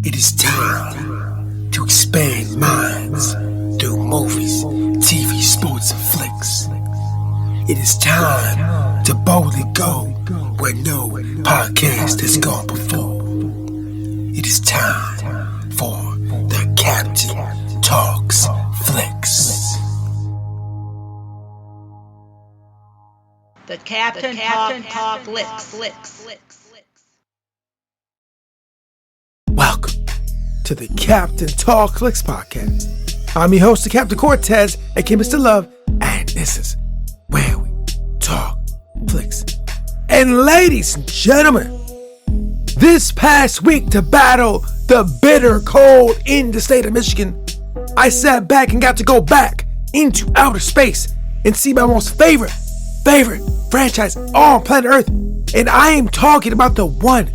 It is time to expand minds through movies, TV, sports, and flicks. It is time to boldly go where no podcast has gone before. It is time for the Captain Talks Flicks. The Captain Talk Flicks. Welcome to the Captain Talk Flicks podcast. I'm your host, the Captain Cortez, aka Mr. Love, and this is where we talk flicks. And ladies and gentlemen, this past week to battle the bitter cold in the state of Michigan, I sat back and got to go back into outer space and see my most favorite franchise on planet Earth. And I am talking about the one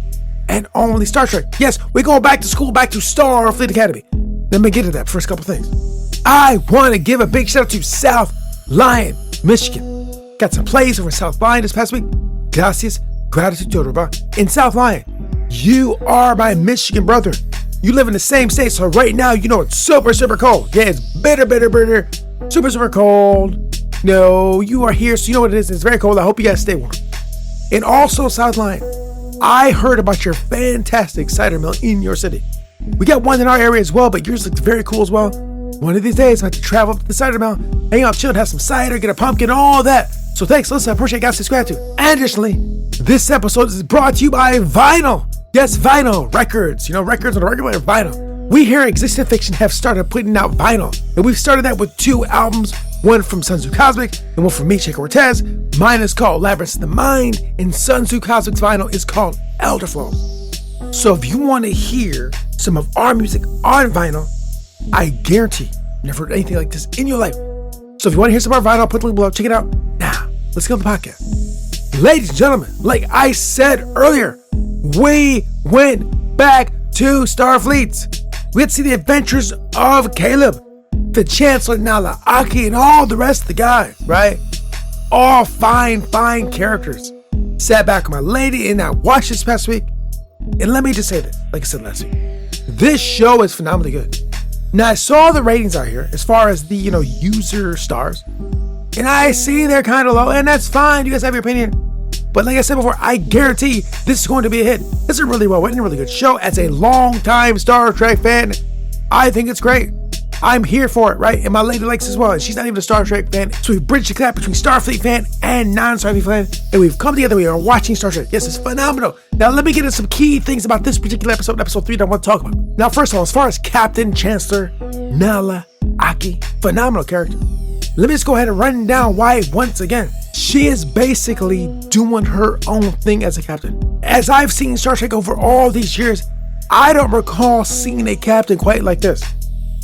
and only Star Trek. Yes, we're going back to school, back to Starfleet Academy. Let me get to that first couple things. I want to give a big shout out to South Lyon, Michigan. Got some plays over South Lyon this past week. Gracias, gratitude, Yoruba. In South Lyon, you are my Michigan brother. You live in the same state, so right now you know it's super cold. Yeah, it's bitter, super cold. No, you are here, so you know what it is. It's very cold. I hope you guys stay warm. And also, South Lyon, I heard about your fantastic cider mill in your city. We got one in our area as well, but yours looks very cool as well. One of these days, I have to travel up to the cider mill, hang out, chill, have some cider, get a pumpkin, all that. So thanks, listen, I appreciate guys' gratitude. And additionally, this episode is brought to you by vinyl. Yes, vinyl records. You know, records on a regular vinyl. We here at Existing Fiction have started putting out vinyl, and we've started that with 2 albums. One from Sunzu Cosmic, and one from me, Chico Cortez. Mine is called Labyrinths of the Mind, and Sunzu Cosmic's vinyl is called Elderflow. So if you want to hear some of our music on vinyl, I guarantee you never heard anything like this in your life. So if you want to hear some of our vinyl, put the link below, check it out. Now, let's get on the podcast. Ladies and gentlemen, like I said earlier, we went back to Starfleet. We had to see the adventures of Caleb, the Chancellor, Nala, Aki, and all the rest of the guys, right? All fine characters. Sat back with my lady and I watched this past week. And let me just say this, like I said last week, this show is phenomenally good. Now, I saw the ratings out here as far as the, user stars. And I see they're kind of low, and that's fine. You guys have your opinion. But like I said before, I guarantee this is going to be a hit. This is a really well-written, really good show. As a long-time Star Trek fan, I think it's great. I'm here for it, right? And my lady likes it as well. And she's not even a Star Trek fan. So we've bridged the gap between Starfleet fan and non-Starfleet fan. And we've come together. We are watching Star Trek. Yes, it's phenomenal. Now, let me get into some key things about this particular episode 3 that I want to talk about. Now, first of all, as far as Captain Chancellor Nala Aki, phenomenal character. Let me just go ahead and run down why once again. She is basically doing her own thing as a captain. As I've seen Star Trek over all these years, I don't recall seeing a captain quite like this.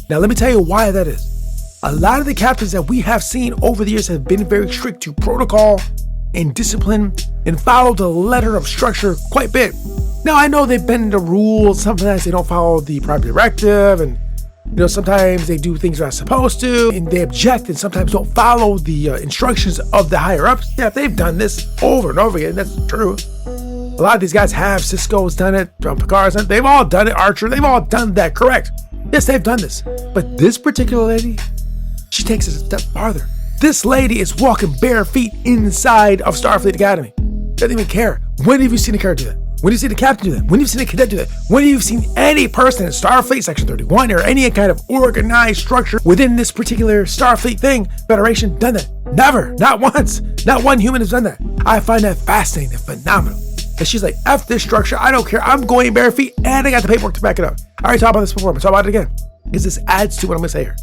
Now, let me tell you why that is. A lot of the captains that we have seen over the years have been very strict to protocol and discipline and follow the letter of structure quite a bit. Now, I know they've been the rules. Sometimes they don't follow the private directive, and sometimes they do things they're not supposed to, and they object and sometimes don't follow the instructions of the higher ups. Yeah, they've done this over and over again. That's true. A lot of these guys have. Cisco's done it. Picard's done it. They've all done it. Archer, they've all done that. Correct. Yes, they've done this. But this particular lady, she takes it a step farther. This lady is walking bare feet inside of Starfleet Academy. Doesn't even care. When have you seen a character do that? When have you seen a captain do that? When have you seen a cadet do that? When have you seen any person in Starfleet Section 31 or any kind of organized structure within this particular Starfleet Federation done that? Never. Not once. Not one human has done that. I find that fascinating and phenomenal. And she's like, F this structure, I don't care, I'm going bare feet, and I got the paperwork to back it up. I already talked about this before, I'm going to talk about it again, because this adds to what I'm going to say here.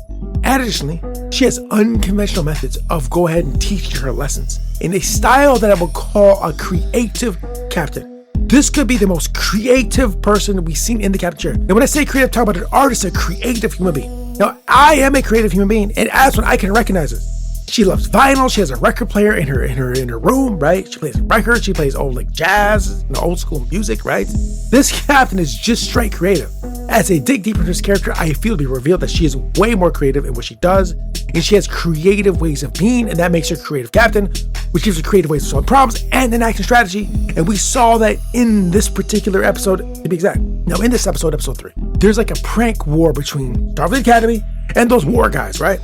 And additionally, she has unconventional methods of go ahead and teaching her lessons in a style that I would call a creative captain. This could be the most creative person we've seen in the captain chair. And when I say creative, I'm talking about an artist, a creative human being. Now, I am a creative human being, and as one, I can recognize it. She loves vinyl. She has a record player in her room, right? She plays records. She plays old jazz, old school music, right? This captain is just straight creative. As I dig deeper into this character, I feel to be revealed that she is way more creative in what she does, and she has creative ways of being, and that makes her creative captain, which gives her creative ways to solve problems and an action strategy. And we saw that in this particular episode, to be exact. Now, in this episode 3, there's like a prank war between Starfleet Academy and those war guys, right?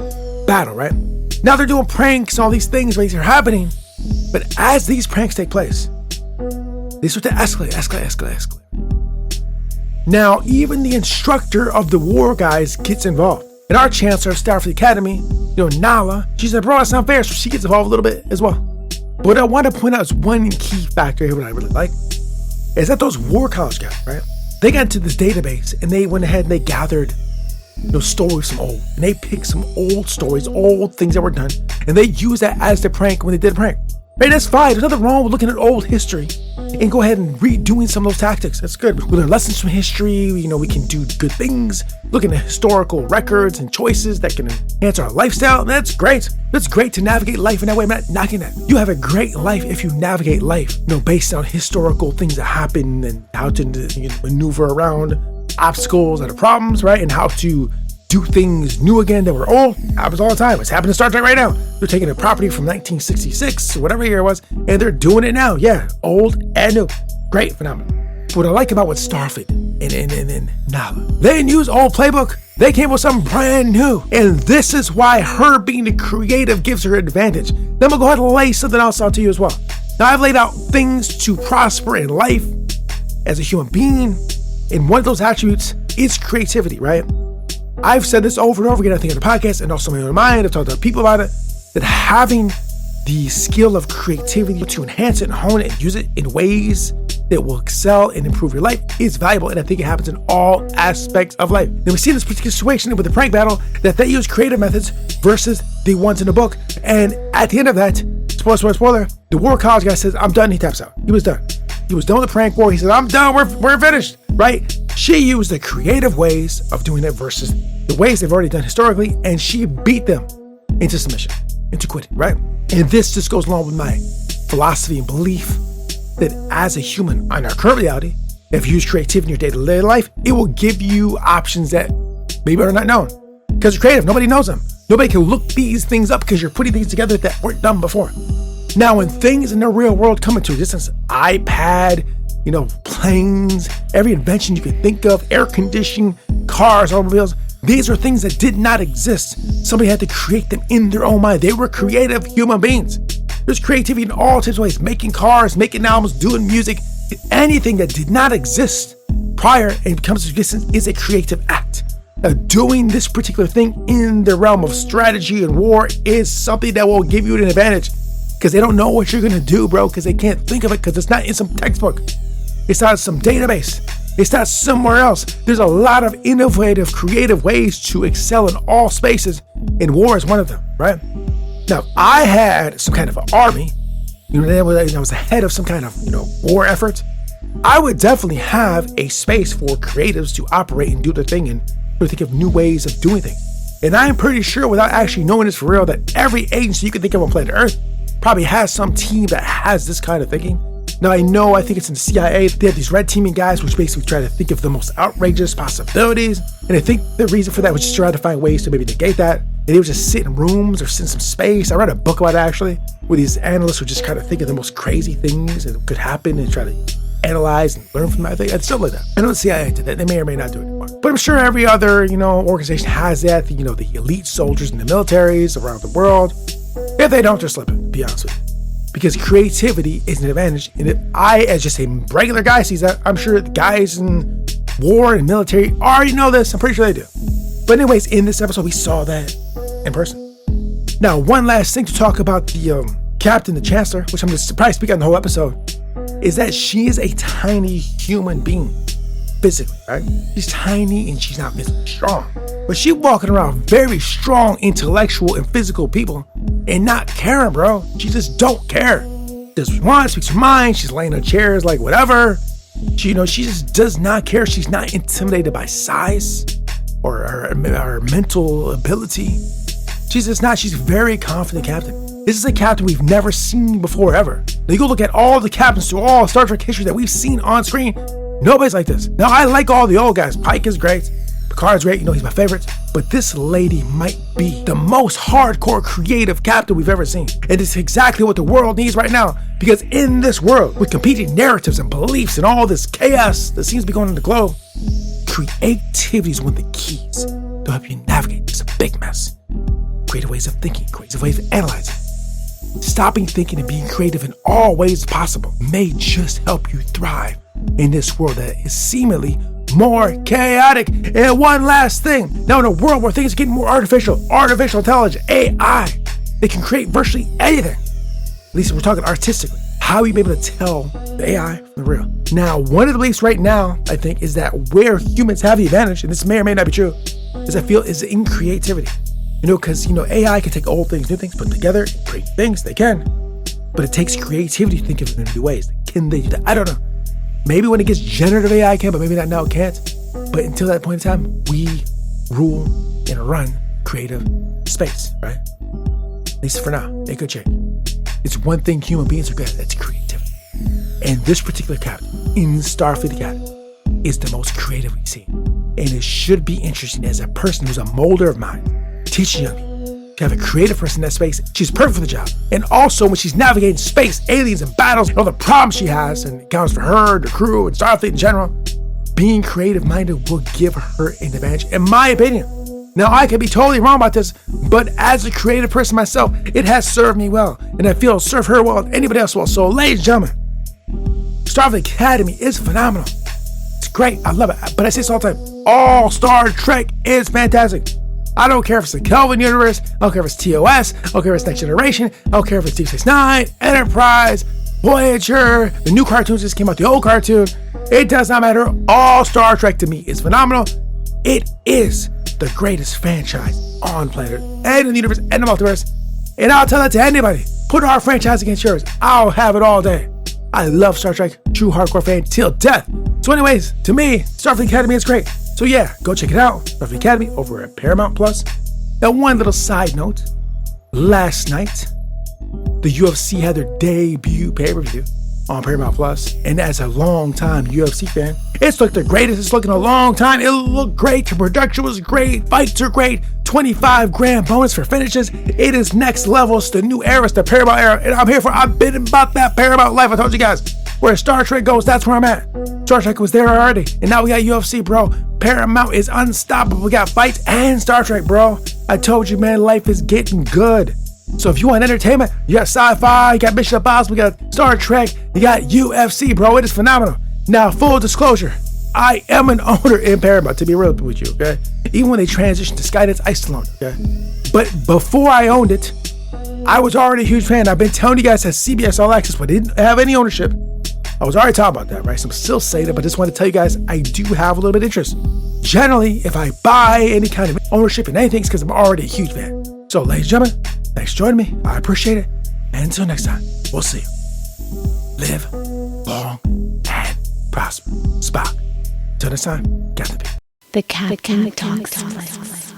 Battle, right? Now they're doing pranks, all these things, things are happening. But as these pranks take place, they start to escalate. Now, even the instructor of the war guys gets involved. And our chancellor of Starfleet Academy, Nala, she said, bro, that's not fair. So she gets involved a little bit as well. But what I want to point out is one key factor here, what I really like, is that those war college guys, right? They got into this database and they went ahead and they gathered stories from old. And they picked some old stories, old things that were done. And they used that as the prank when they did a prank. Right, that's fine. There's nothing wrong with looking at old history and go ahead and redoing some of those tactics. That's good. We learn lessons from history. We can do good things. Looking at historical records and choices that can enhance our lifestyle. That's great. That's great to navigate life in that way. I'm not knocking that. You have a great life if you navigate life, based on historical things that happen and how to maneuver around obstacles and problems, right? And how to do things new again that were old. Happens all the time. It's happening to Star Trek right now. They're taking a property from 1966 or whatever year it was, and they're doing it now. Yeah, old and new. Great, phenomenal. What I like about what Starfleet and Nala, they didn't use old playbook. They came with something brand new. And this is why her being the creative gives her advantage. Then I'm gonna go ahead and lay something else out to you as well. Now, I've laid out things to prosper in life as a human being, and one of those attributes is creativity, right? I've said this over and over again, I think, on the podcast and also in my own mind. I've talked to people about it, that having the skill of creativity to enhance it and hone it and use it in ways that will excel and improve your life is valuable. And I think it happens in all aspects of life. Now, we see this particular situation with the prank battle that they use creative methods versus the ones in the book. And at the end of that, spoiler, the war college guy says, I'm done. He taps out. He was done. He was done with the prank war. He said, I'm done. We're finished, right? She used the creative ways of doing it versus the ways they've already done historically, and she beat them into submission, into quitting, right? And this just goes along with my philosophy and belief that as a human in our current reality, if you use creativity in your day-to-day life, it will give you options that maybe are not known. Because you're creative, nobody knows them. Nobody can look these things up because you're putting things together that weren't done before. Now, when things in the real world come into existence, iPad, planes, every invention you can think of, air conditioning, cars, automobiles, these are things that did not exist. Somebody had to create them in their own mind. They were creative human beings. There's creativity in all types of ways, making cars, making albums, doing music. Anything that did not exist prior and becomes existence is a creative act. Now, doing this particular thing in the realm of strategy and war is something that will give you an advantage because they don't know what you're going to do, bro, because they can't think of it because it's not in some textbook. It's not in some database. It's not somewhere else. There's a lot of innovative, creative ways to excel in all spaces, and war is one of them, right? Now, if I had some kind of an army, that was the head of some kind of, war effort, I would definitely have a space for creatives to operate and do their thing and think of new ways of doing things. And I'm pretty sure, without actually knowing this for real, that every agency you can think of on planet Earth probably has some team that has this kind of thinking. Now, I think it's in the CIA. They have these red teaming guys, which basically try to think of the most outrageous possibilities. And I think the reason for that was just trying to find ways to maybe negate that. And they would just sit in rooms or sit in some space. I read a book about it, actually, where these analysts would just kind of think of the most crazy things that could happen and try to analyze and learn from that. I think stuff like that. I know the CIA did that. They may or may not do it anymore. But I'm sure every other, organization has that. The elite soldiers in the militaries around the world. If they don't, they're slipping, to be honest with you. Because creativity is an advantage. And if I, as just a regular guy, sees that, I'm sure the guys in war and military already know this. I'm pretty sure they do. But anyways, in this episode, we saw that in person. Now, one last thing to talk about the captain, the chancellor, which I'm just probably speaking on the whole episode, is that she is a tiny human being, physically, right? She's tiny and she's not physically strong. But she's walking around very strong, intellectual, and physical people and not caring, bro. She just don't care. Just wants, speaks her mind. She's laying on chairs like whatever. She just does not care. She's not intimidated by size or her mental ability. She's just not. She's a very confident captain. This is a captain we've never seen before, ever. Now, you go look at all the captains through all Star Trek history that we've seen on screen. Nobody's like this. Now, I like all the old guys. Pike is great. Picard's great, he's my favorite. But this lady might be the most hardcore creative captain we've ever seen. And it's exactly what the world needs right now. Because in this world, with competing narratives and beliefs and all this chaos that seems to be going on the globe, creativity is one of the keys to help you navigate this big mess. Creative ways of thinking, creative ways of analyzing. Stopping thinking and being creative in all ways possible may just help you thrive in this world that is seemingly more chaotic. And one last thing. Now in a world where things are getting more artificial intelligence, AI, they can create virtually anything. At least we're talking artistically. How are you able to tell the AI from the real? Now, one of the beliefs right now, I think, is that where humans have the advantage, and this may or may not be true, is I feel is in creativity. Because, AI can take old things, new things, put together, and create things. They can. But it takes creativity to think of it in new ways. Can they do that? I don't know. Maybe when it gets generative AI can, but maybe not now it can't. But until that point in time, we rule and run creative space, right? At least for now. It could change. It's one thing human beings are good at. That's creativity. And this particular captain in Starfleet Academy is the most creative we've seen. And it should be interesting as a person who's a molder of mind, teaching young people to have a creative person in that space. She's perfect for the job. And also when she's navigating space, aliens, and battles, and all the problems she has, and it counts for her, the crew, and Starfleet in general, being creative-minded will give her an advantage, in my opinion. Now, I could be totally wrong about this, but as a creative person myself, it has served me well, and I feel it'll serve her well, and anybody else well. So, ladies and gentlemen, Starfleet Academy is phenomenal. It's great. I love it. But I say this all the time. All Star Trek is fantastic. I don't care if it's the Kelvin universe. I don't care if it's TOS. I don't care if it's Next Generation. I don't care if it's Deep Space Nine, Enterprise, Voyager, the new cartoons just came out, the old cartoon. It does not matter. All Star Trek to me is phenomenal. It is the greatest franchise on planet and in the universe and the multiverse. And I'll tell that to anybody. Put our franchise against yours. I'll have it all day. I love Star Trek. True hardcore fan till death. So anyways, to me, Starfleet Academy is great. So yeah, go check it out. Starfleet Academy over at Paramount Plus. Now one little side note. Last night, the UFC had their debut pay-per-view on Paramount Plus. And as a long-time UFC fan, it's looked the greatest it's looked in a long time. It looked great. The production was great. Fights are great. 25 grand bonus for finishes. It is next level. It's the new era. It's the Paramount era. And I'm here for I've been about that Paramount life. I told you guys. Where Star Trek goes, that's where I'm at. Star Trek was there already. And now we got UFC, bro. Paramount is unstoppable. We got fights and Star Trek, bro. I told you, man, life is getting good. So if you want entertainment, you got sci-fi, you got Mission Impossible, you got Star Trek, you got UFC, bro. It is phenomenal. Now, full disclosure, I am an owner in Paramount, to be real with you, okay? Even when they transitioned to Skydance, I still own it, okay? But before I owned it, I was already a huge fan. I've been telling you guys that CBS All Access, but didn't have any ownership. I was already talking about that, right? So I'm still saying it, but just want to tell you guys, I do have a little bit of interest. Generally, if I buy any kind of ownership in anything, it's because I'm already a huge fan. So, ladies and gentlemen, thanks for joining me. I appreciate it. And until next time, we'll see you. Live long and prosper. Spock. Until next time, Captain P. The Captain Talks.